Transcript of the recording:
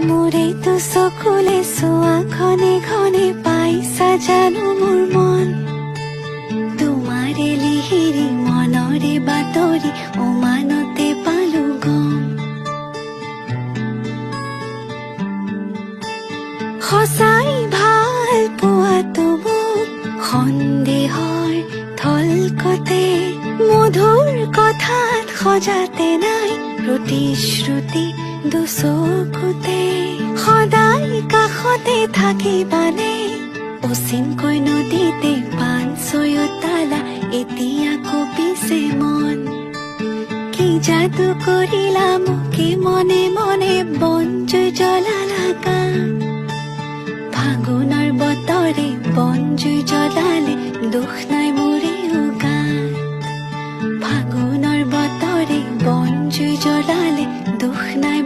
মোৰেতো চকুলে চোৱা ঘনে ঘনে পাইছা জানো মোৰ মন তোমাৰে লিহিৰি মনৰে বাতৰি উমানতে পালো গম সঁচাই ভাল পোৱাটো মোক সন্দেহৰ থলকতে মধুৰ কথাত সজাতে নাই প্ৰতিশ্ৰুতি দুচকুতে সদায় কাষতে থাকিবানে অচিনকৈ নদীতে পান ছয়তালা এতিয়া কঁপিছে মন কি যাদু কৰিলা মোকে মনে মনে বনজুই জ্বলালা গান ফাগুনৰ বতৰে বনজুই জ্বলালে দুখ নাই মোৰে গান ফাগুনৰ বতৰে বনজুই জ্বলালে দুখ নাই